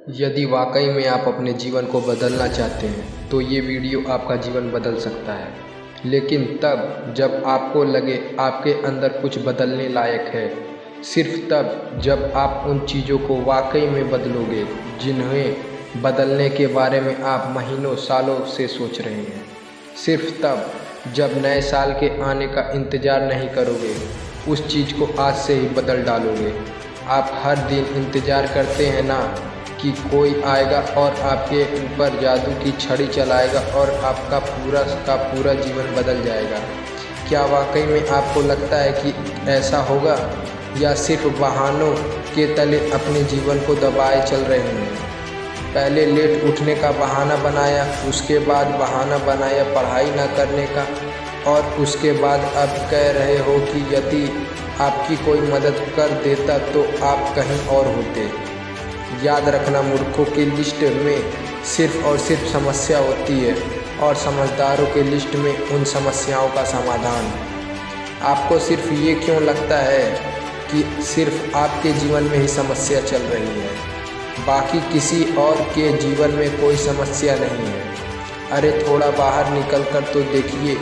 यदि वाकई में आप अपने जीवन को बदलना चाहते हैं तो ये वीडियो आपका जीवन बदल सकता है, लेकिन तब जब आपको लगे आपके अंदर कुछ बदलने लायक है। सिर्फ तब जब आप उन चीज़ों को वाकई में बदलोगे जिन्हें बदलने के बारे में आप महीनों सालों से सोच रहे हैं। सिर्फ तब जब नए साल के आने का इंतज़ार नहीं करोगे, उस चीज़ को आज से ही बदल डालोगे। आप हर दिन इंतज़ार करते हैं ना कि कोई आएगा और आपके ऊपर जादू की छड़ी चलाएगा और आपका पूरा का पूरा जीवन बदल जाएगा। क्या वाकई में आपको लगता है कि ऐसा होगा, या सिर्फ बहानों के तले अपने जीवन को दबाए चल रहे हैं? पहले लेट उठने का बहाना बनाया, उसके बाद बहाना बनाया पढ़ाई ना करने का, और उसके बाद अब कह रहे हो कि यदि आपकी कोई मदद कर देता तो आप कहीं और होते। याद रखना, मूर्खों की लिस्ट में सिर्फ और सिर्फ समस्या होती है और समझदारों के लिस्ट में उन समस्याओं का समाधान। आपको सिर्फ ये क्यों लगता है कि सिर्फ आपके जीवन में ही समस्या चल रही है, बाकी किसी और के जीवन में कोई समस्या नहीं है? अरे थोड़ा बाहर निकल कर तो देखिए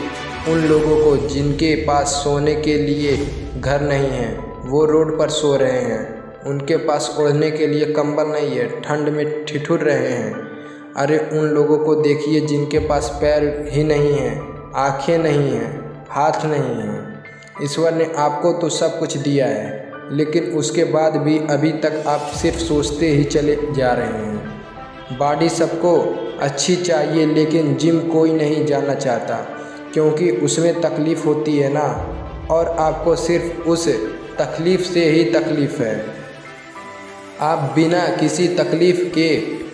उन लोगों को जिनके पास सोने के लिए घर नहीं है, वो रोड पर सो रहे हैं। उनके पास ओढ़ने के लिए कंबल नहीं है, ठंड में ठिठुर रहे हैं। अरे उन लोगों को देखिए जिनके पास पैर ही नहीं हैं, आँखें नहीं हैं, हाथ नहीं हैं। ईश्वर ने आपको तो सब कुछ दिया है, लेकिन उसके बाद भी अभी तक आप सिर्फ सोचते ही चले जा रहे हैं। बॉडी सबको अच्छी चाहिए, लेकिन जिम कोई नहीं जाना चाहता क्योंकि उसमें तकलीफ़ होती है ना, और आपको सिर्फ उस तकलीफ़ से ही तकलीफ़ है। आप बिना किसी तकलीफ़ के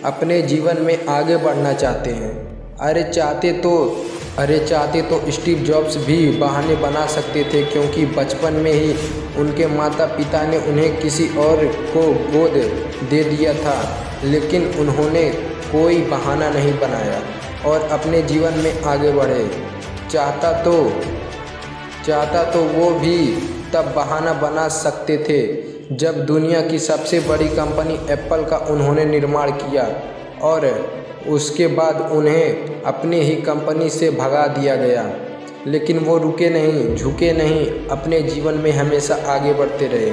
अपने जीवन में आगे बढ़ना चाहते हैं। अरे चाहते तो स्टीव जॉब्स भी बहाने बना सकते थे, क्योंकि बचपन में ही उनके माता पिता ने उन्हें किसी और को गोद दे दिया था, लेकिन उन्होंने कोई बहाना नहीं बनाया और अपने जीवन में आगे बढ़े। चाहता तो वो भी तब बहाना बना सकते थे जब दुनिया की सबसे बड़ी कंपनी एप्पल का उन्होंने निर्माण किया और उसके बाद उन्हें अपनी ही कंपनी से भगा दिया गया। लेकिन वो रुके नहीं, झुके नहीं, अपने जीवन में हमेशा आगे बढ़ते रहे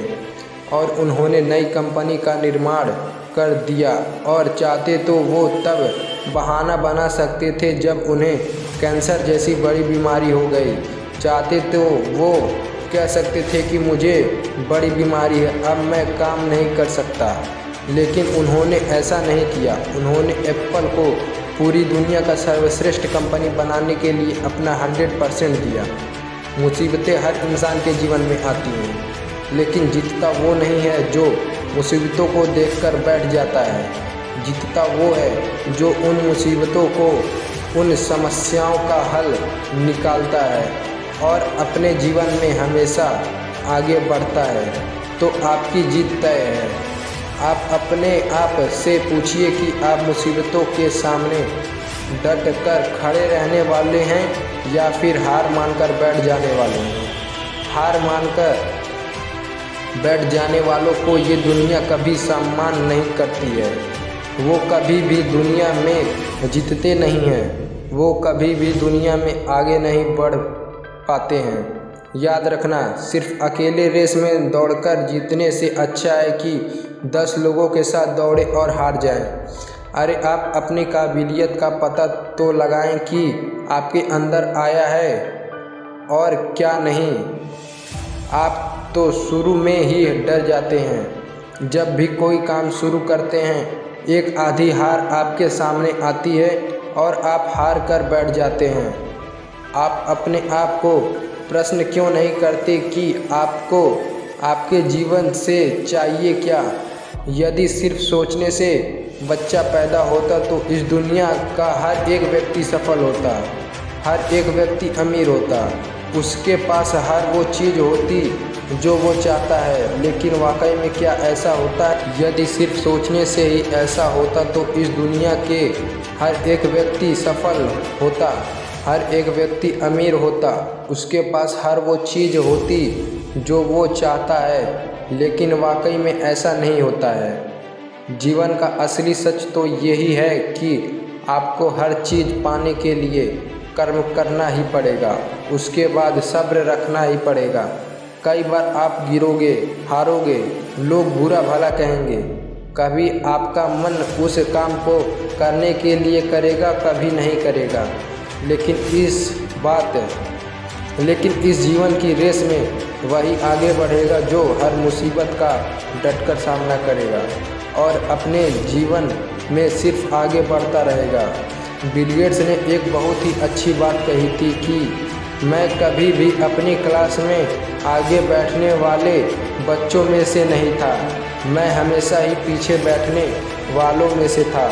और उन्होंने नई कंपनी का निर्माण कर दिया। और चाहते तो वो तब बहाना बना सकते थे जब उन्हें कैंसर जैसी बड़ी बीमारी हो गई। चाहते तो वो कह सकते थे कि मुझे बड़ी बीमारी है, अब मैं काम नहीं कर सकता, लेकिन उन्होंने ऐसा नहीं किया। उन्होंने एप्पल को पूरी दुनिया का सर्वश्रेष्ठ कंपनी बनाने के लिए अपना 100% दिया। मुसीबतें हर इंसान के जीवन में आती हैं, लेकिन जीतता वो नहीं है जो मुसीबतों को देखकर बैठ जाता है। जीतता वो है जो उन मुसीबतों को, उन समस्याओं का हल निकालता है और अपने जीवन में हमेशा आगे बढ़ता है। तो आपकी जीत तय है। आप अपने आप से पूछिए कि आप मुसीबतों के सामने डट कर खड़े रहने वाले हैं या फिर हार मानकर बैठ जाने वाले हैं। हार मानकर बैठ जाने वालों को ये दुनिया कभी सम्मान नहीं करती है। वो कभी भी दुनिया में जीतते नहीं हैं, वो कभी भी दुनिया में आगे नहीं बढ़ पाते हैं। याद रखना, सिर्फ अकेले रेस में दौड़कर जीतने से अच्छा है कि 10 लोगों के साथ दौड़े और हार जाएं। अरे आप अपनी काबिलियत का पता तो लगाएं कि आपके अंदर आया है और क्या नहीं। आप तो शुरू में ही डर जाते हैं। जब भी कोई काम शुरू करते हैं, एक आधी हार आपके सामने आती है और आप हार कर बैठ जाते हैं। आप अपने आप को प्रश्न क्यों नहीं करते कि आपको आपके जीवन से चाहिए क्या? यदि सिर्फ सोचने से बच्चा पैदा होता तो इस दुनिया का हर एक व्यक्ति सफल होता, हर एक व्यक्ति अमीर होता, उसके पास हर वो चीज़ होती जो वो चाहता है। लेकिन वाकई में क्या ऐसा होता है? यदि सिर्फ सोचने से ही ऐसा होता तो इस दुनिया के हर एक व्यक्ति सफल होता, हर एक व्यक्ति अमीर होता, उसके पास हर वो चीज़ होती जो वो चाहता है। लेकिन वाकई में ऐसा नहीं होता है। जीवन का असली सच तो यही है कि आपको हर चीज़ पाने के लिए कर्म करना ही पड़ेगा, उसके बाद सब्र रखना ही पड़ेगा। कई बार आप गिरोगे, हारोगे, लोग बुरा भला कहेंगे, कभी आपका मन उस काम को करने के लिए करेगा, कभी नहीं करेगा। लेकिन इस जीवन की रेस में वही आगे बढ़ेगा जो हर मुसीबत का डटकर सामना करेगा और अपने जीवन में सिर्फ आगे बढ़ता रहेगा। बिल गेट्स ने एक बहुत ही अच्छी बात कही थी कि मैं कभी भी अपनी क्लास में आगे बैठने वाले बच्चों में से नहीं था, मैं हमेशा ही पीछे बैठने वालों में से था।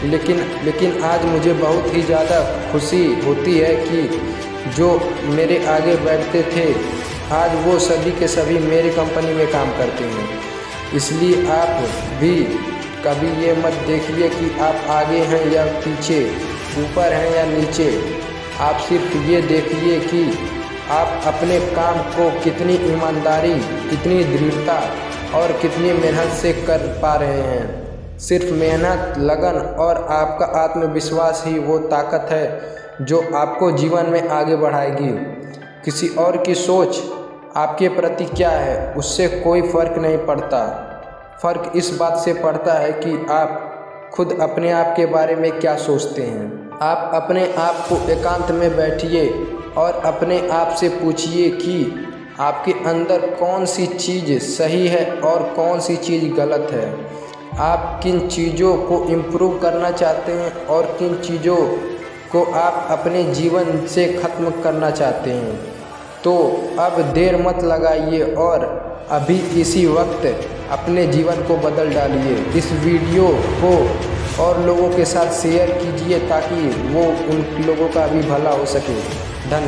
लेकिन आज मुझे बहुत ही ज़्यादा खुशी होती है कि जो मेरे आगे बैठते थे आज वो सभी के सभी मेरी कंपनी में काम करते हैं। इसलिए आप भी कभी ये मत देखिए कि आप आगे हैं या पीछे, ऊपर हैं या नीचे। आप सिर्फ ये देखिए कि आप अपने काम को कितनी ईमानदारी, कितनी दृढ़ता और कितनी मेहनत से कर पा रहे हैं। सिर्फ मेहनत, लगन और आपका आत्मविश्वास ही वो ताकत है जो आपको जीवन में आगे बढ़ाएगी। किसी और की सोच आपके प्रति क्या है उससे कोई फ़र्क नहीं पड़ता। फ़र्क इस बात से पड़ता है कि आप खुद अपने आप के बारे में क्या सोचते हैं। आप अपने आप को एकांत में बैठिए और अपने आप से पूछिए कि आपके अंदर कौन सी चीज़ सही है और कौन सी चीज़ गलत है। आप किन चीज़ों को इम्प्रूव करना चाहते हैं और किन चीज़ों को आप अपने जीवन से ख़त्म करना चाहते हैं। तो अब देर मत लगाइए और अभी इसी वक्त अपने जीवन को बदल डालिए। इस वीडियो को और लोगों के साथ शेयर कीजिए ताकि वो उन लोगों का भी भला हो सके। धन्यवाद।